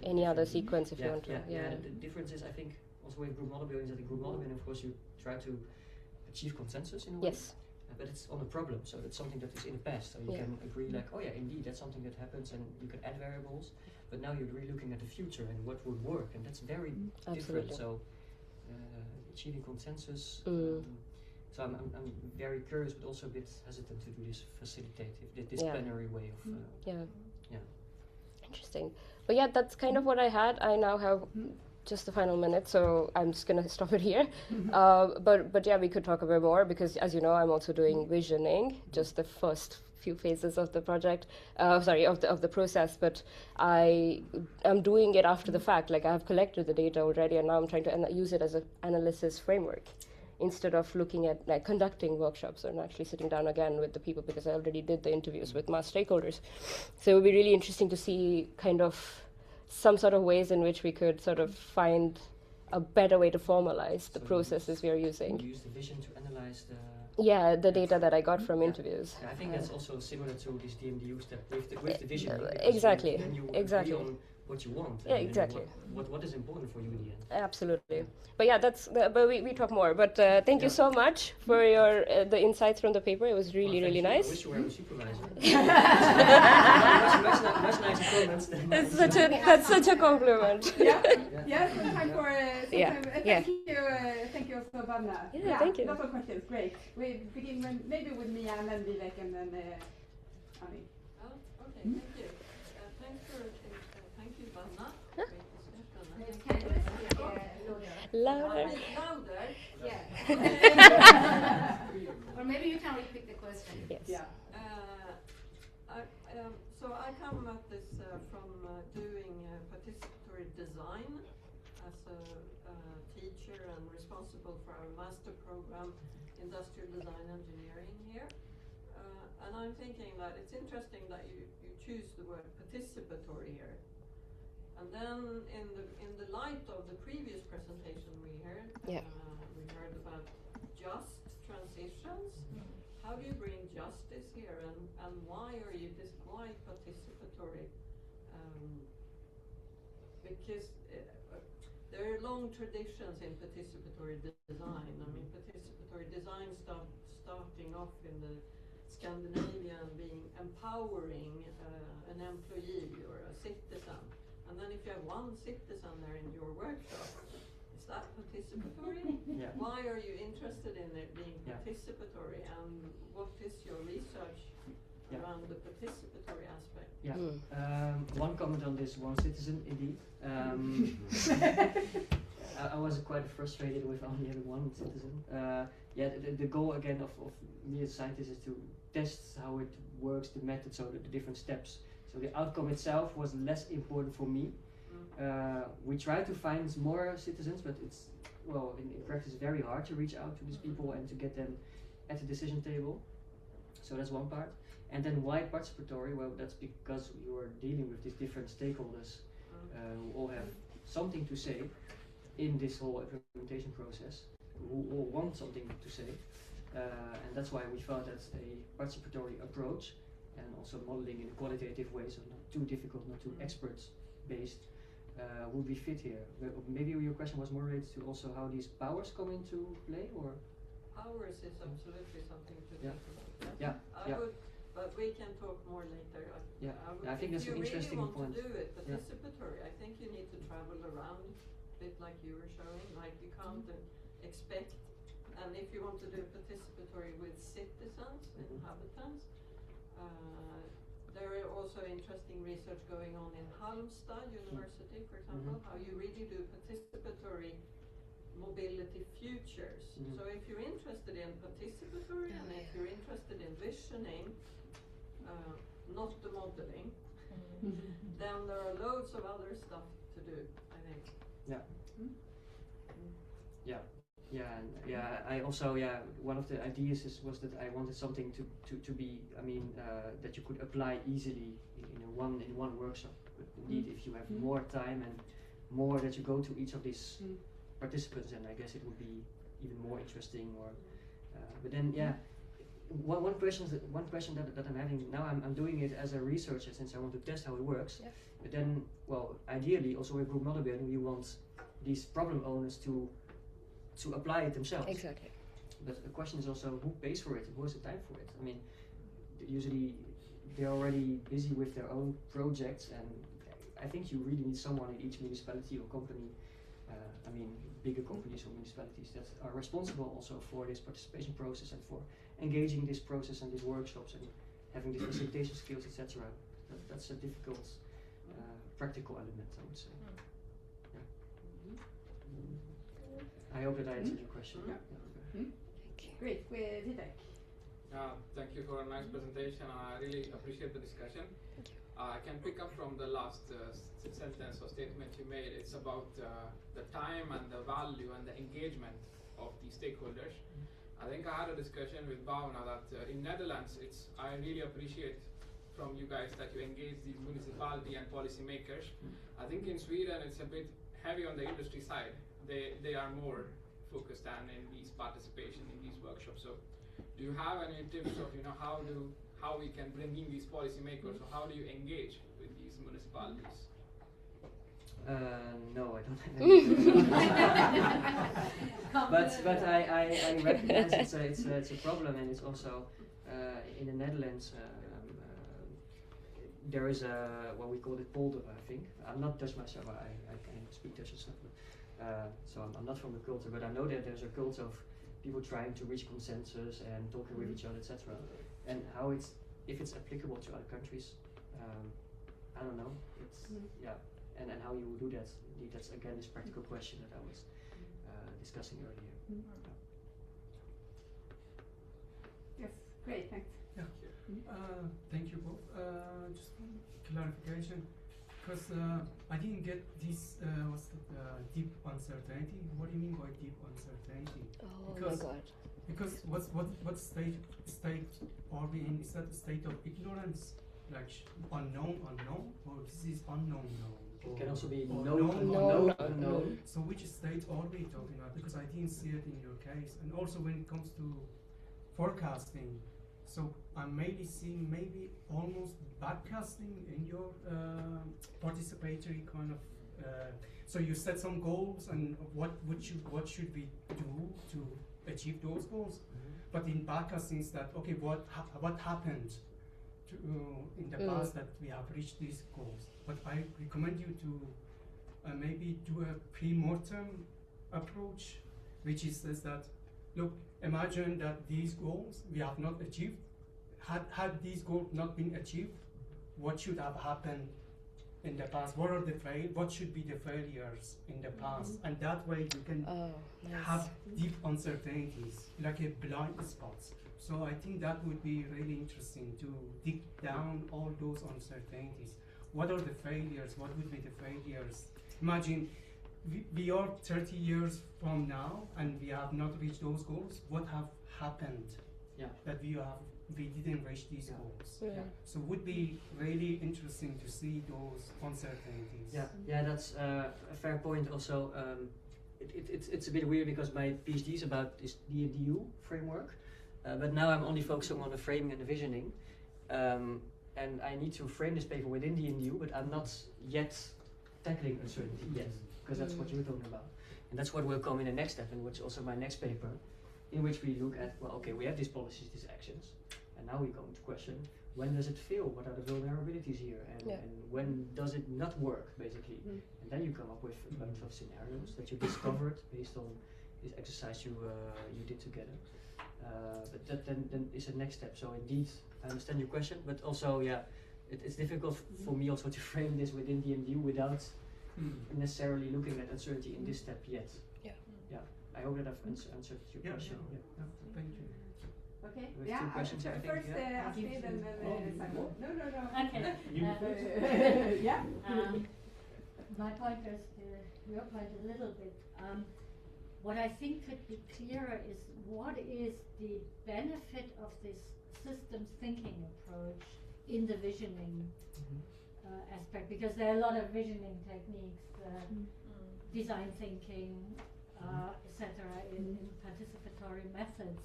S2: Any other sequence if you want to?
S3: The difference is, I think, also in group model building, that in group model building, of course, you try to achieve consensus in a way.
S2: Yes.
S3: But it's on a problem, so that's something that is in the past. So you can agree, like, oh yeah, indeed, that's something that happens, and you can add variables. But now you're really looking at the future and what would work, and that's very different. So achieving consensus. So I'm very curious, but also a bit hesitant to do this facilitative, this plenary way of.
S2: Interesting. But yeah, that's kind of what I had. I now have just the final minute, so I'm just gonna stop it here. But yeah, we could talk a bit more because, as you know, I'm also doing visioning, just the first few phases of the project. Of the process. But I'm doing it after the fact. Like I have collected the data already, and now I'm trying to use it as an analysis framework, instead of looking at like conducting workshops and actually sitting down again with the people, because I already did the interviews with mass stakeholders. So it would be really interesting to see kind of some sort of ways in which we could sort of find a better way to formalize the processes we are using.
S3: You use the vision to analyze
S2: the data that I got from interviews.
S3: I think that's also similar to these DMDUs that with the vision.
S2: Exactly.
S3: Then you agree on what you want.
S2: Exactly.
S3: What is important for you in the end.
S2: Absolutely. But yeah, but we talk more. But thank you so much for your the insights from the paper. It was really nice.
S3: I wish you were a supervisor. much nicer comments than.
S2: That's such a compliment.
S1: Time for thank you also, Banna.
S2: Thank you.
S1: Lots of questions. Great. We begin maybe with Mia and then Vivek and then Annie.
S5: Oh, okay. Thank you. Thank you, Banna. Great discussion.
S2: Louder.
S5: Louder.
S4: Or maybe you can repeat the question.
S2: Yes.
S1: Yeah.
S5: So I come at this from doing participatory design as a teacher and responsible for our master program, Industrial Design Engineering here. And I'm thinking that it's interesting that you choose the word participatory here. And then in the light of the previous presentation we heard about just transitions. How do you bring justice here, and why are you why participatory? Because there are long traditions in participatory design. I mean, participatory design starting off in the Scandinavian being empowering an employee or a citizen. And then if you have one citizen there in your workshop, is that participatory? Why are you interested in it being participatory, and what is your research around the participatory aspect?
S3: One comment on this, one citizen indeed. I was quite frustrated with only having one citizen. The goal again of me as a scientist is to test how it works, the method, so the different steps. So the outcome itself was less important for me. We try to find more citizens, but it's, in practice very hard to reach out to these people and to get them at the decision table. So that's one part. And then why participatory? Well, that's because you are dealing with these different stakeholders who all have something to say in this whole implementation process, who all want something to say. And that's why we thought that a participatory approach, and also modeling in a qualitative way, so not too difficult, not too experts-based, would be fit here. Maybe your question was more related to also how these powers come into play, or?
S5: Powers is absolutely something to think about. But we can talk more later.
S3: I think that's an interesting point.
S5: If you really want to do it participatory, I think you need to travel around a bit like you were showing. Like you can't expect, and if you want to do participatory with citizens, inhabitants, there are also interesting research going on in Halmstad University, for example, how you really do participatory mobility futures. So if you're interested in participatory and if you're interested in visioning, not the modeling, then there are loads of other stuff to do, I think.
S3: I also one of the ideas was that I wanted something to be, that you could apply easily in one workshop. But indeed, if you have more time and more that you go to each of these participants, and I guess it would be even more interesting. Or, but then one question that I'm having now, I'm doing it as a researcher since I want to test how it works.
S2: Yeah.
S3: But then, well, ideally, also with group model building, we want these problem owners to apply it themselves.
S2: Exactly.
S3: But the question is also who pays for it, who has the time for it. I mean, usually they're already busy with their own projects, and I think you really need someone in each municipality or company, I mean bigger companies or municipalities that are responsible also for this participation process and for engaging this process and these workshops and having these facilitation skills, etc. That's a difficult practical element, I would say. I hope that I answered your question.
S1: Great, with T-SIG.
S6: Thank you for a nice presentation. I really appreciate the discussion.
S2: Thank you.
S6: I can pick up from the last sentence or statement you made. It's about the time and the value and the engagement of the stakeholders. I think I had a discussion with Bhavna that in Netherlands, I really appreciate from you guys that you engage these municipality and policymakers. I think in Sweden it's a bit heavy on the industry side. They are more focused on in these participation in these workshops. So do you have any tips of how we can bring in these policymakers, or how do you engage with these municipalities?
S3: No, I don't have any. but I recognize it's a problem, and it's also in the Netherlands. There is what we call it polder, I think. I'm not Dutch myself. I can speak Dutch and stuff, but, so I'm not from the culture. But I know that there's a culture of people trying to reach consensus and talking with each other, etc. And how if it's applicable to other countries, I don't know. It's and how you will do that. Indeed, that's again this practical question that I was discussing earlier.
S1: Yes, great, thanks.
S7: Thank you both. Just one clarification, because I didn't get this. Deep uncertainty? What do you mean by deep uncertainty?
S2: Oh
S7: because,
S2: my God.
S7: Because what state are we in? Is that a state of ignorance, like unknown, or this is unknown known?
S3: It can also be
S7: or
S3: known,
S7: known.
S3: unknown.
S7: So which state are we talking about? Because I didn't see it in your case. And also when it comes to forecasting, so I'm mainly seeing maybe almost backcasting in your participatory kind of. So you set some goals, and what should we do to achieve those goals? But in backcasting is that okay? What happened to, in the past that we have reached these goals? But I recommend you to maybe do a pre-mortem approach, which is says that look, imagine that these goals we have not achieved. Had these goals not been achieved, what should have happened in the past? What should be the failures in the past? And that way you can have deep uncertainties, like a blind spots. So I think that would be really interesting to dig down all those uncertainties. What are the failures? What would be the failures? Imagine we are 30 years from now and we have not reached those goals. What have happened that we didn't reach these goals? So it would be really interesting to see those uncertainties.
S3: Yeah, that's a fair point. Also, it's a bit weird because my PhD is about this DU framework, but now I'm only focusing on the framing and the visioning, and I need to frame this paper within DU, but I'm not yet tackling uncertainty yet, because that's what you're talking about, and that's what will come in the next step, and which also my next paper, in which we look at, well, okay, we have these policies, these actions, and now we go into question, when does it fail? What are the vulnerabilities here? And when does it not work, basically? And then you come up with a bunch of scenarios that you discovered based on this exercise you did together. But that then is a next step. So indeed, I understand your question, but also, it's difficult for me also to frame this within DMU without necessarily looking at uncertainty in this step yet. I hope that I've answered your question.
S7: Thank you.
S1: Okay.
S3: We have two questions, I think.
S1: First, Astrid, and then Simon. No.
S4: Okay. My point is, your point a little bit. What I think could be clearer is what is the benefit of this systems thinking approach in the visioning aspect, because there are a lot of visioning techniques, design thinking, etc. in participatory methods.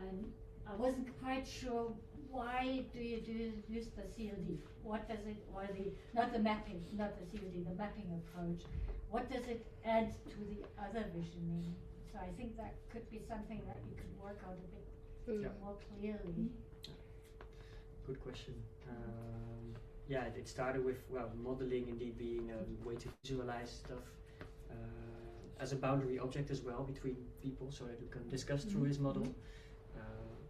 S4: And I wasn't quite sure, why do you use the CLD? What does it, or not the mapping, not the CLD, the mapping approach. What does it add to the other visioning? So I think that could be something that you could work out a bit more clearly.
S3: Good question. Yeah, it started with, well, modeling indeed being a way to visualize stuff as a boundary object as well between people, so that you can discuss through his model.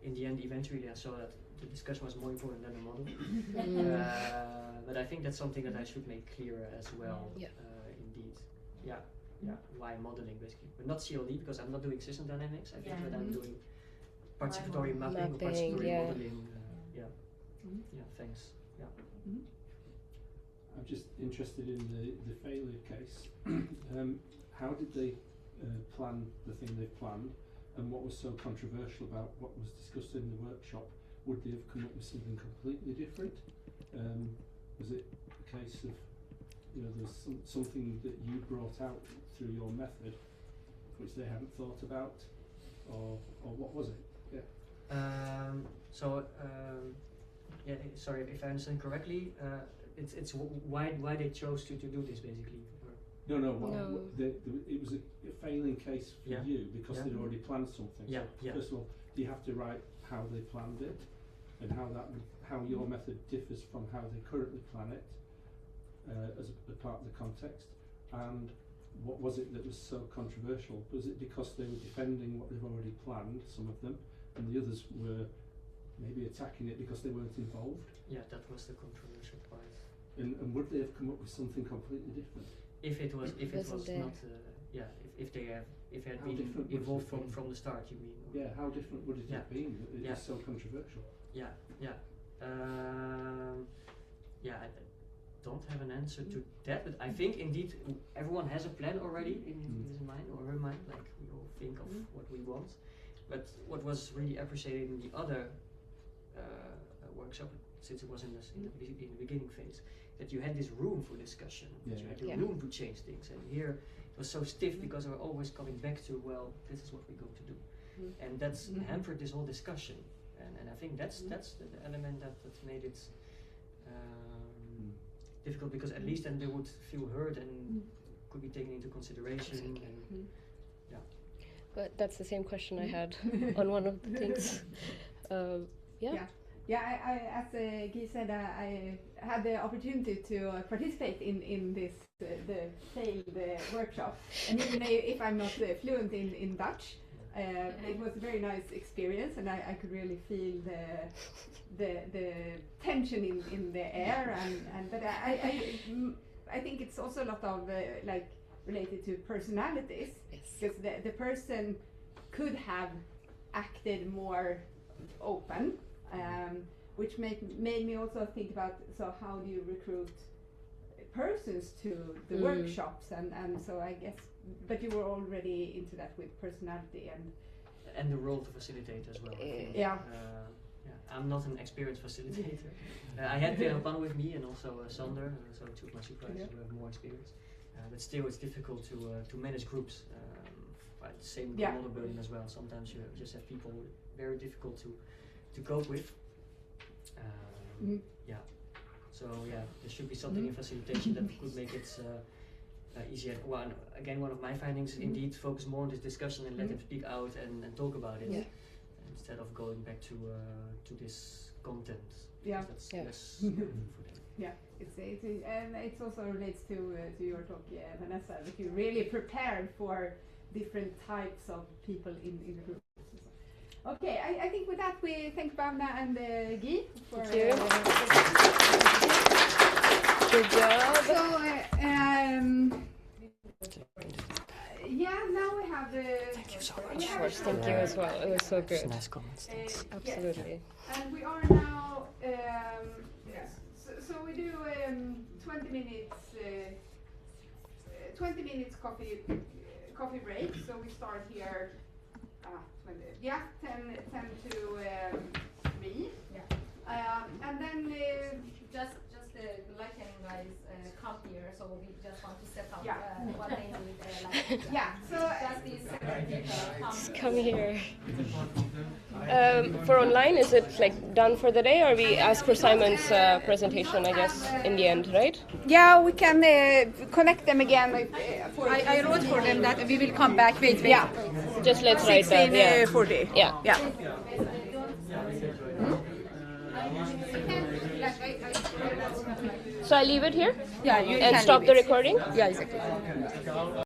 S3: In the end, eventually I saw that the discussion was more important than the model. But I think that's something that I should make clearer as well. Indeed. Yeah. Why modeling basically, but not CLD, because I'm not doing system dynamics. I think that I'm doing participatory mapping or participatory modeling. Yeah. Thanks. Yeah.
S8: I'm just interested in the failure case. How did they plan the thing they planned, and what was so controversial about what was discussed in the workshop? Would they have come up with something completely different? Was it a case of, there's something that you brought out through your method which they hadn't thought about, or what was it?
S3: Sorry if I understand correctly. It's why they chose to do this basically.
S8: No. It was a failing case for you because they'd already planned something. First of all, do you have to write how they planned it, and how your method differs from how they currently plan it as a part of the context? And what was it that was so controversial? Was it because they were defending what they've already planned, some of them, and the others were maybe attacking it because they weren't involved?
S3: Yeah, that was the controversial part.
S8: And would they have come up with something completely different?
S3: If it was not, if they had been involved from the start, you mean?
S8: Yeah, how different would it have been? It is so controversial. I don't have an answer to that, but I think indeed everyone has a plan already in his mind or her mind, like we all think of what we want. But what was really appreciated in the other workshop, since it was in the beginning phase, that you had this room for discussion, that you had the room to change things. And here it was so stiff because we're always coming back to, well, this is what we're going to do. And that's hampered this whole discussion. And I think that's the element that made it difficult, because at least then they would feel heard and could be taken into consideration. And,
S2: But that's the same question I had on one of the things.
S1: I as Guy said, I had the opportunity to participate in this the failed workshop, and even if I'm not fluent in Dutch, it was a very nice experience, and I could really feel the tension in the air, but I think it's also a lot of related to personalities, because the person could have acted more open, which made me also think about, so how do you recruit persons to the workshops, and so I guess, but you were already into that with personality
S3: and the role to facilitate as well, I think. I'm not an experienced facilitator. I had Perapan with me, and also Sander, so two of my supervisors who have more experience. But still, it's difficult to manage groups. The same with model building as well. Sometimes you just have people very difficult to cope with. So there should be something in facilitation that could make it easier. Well, again, one of my findings is indeed focus more on this discussion and let them speak out and talk about it, instead of going back to this content. That's less for them.
S1: And it also relates to your talk, Vanessa, that you really prepared for different types of people in the group. Okay, I think with that we thank Bavna and Guy for
S2: good job.
S1: So now we have
S3: Thank you so
S2: Of course, thank you as well. It was so good.
S3: Nice comments. Thanks.
S2: Absolutely.
S1: And we are now so we do 20 minutes coffee break. So we start here 10 to 3.
S9: And then just the lighting guys come here. So so we just want to set up
S1: Yeah.
S9: what they need.
S1: Yeah, so
S9: Just these people
S2: Just come here. For online, is it like done for the day, or we ask for Simon's presentation, I guess, in the end, right?
S1: yeah, we can connect them again. I wrote for them that we will come back. Wait. Yeah.
S2: Just let's write that. Yeah.
S1: 16:40.
S2: Yeah.
S1: Yeah.
S2: So I leave it here
S1: Yeah, you
S2: and
S1: can
S2: stop
S1: leave
S2: the
S1: it.
S2: recording.
S1: Yeah, exactly.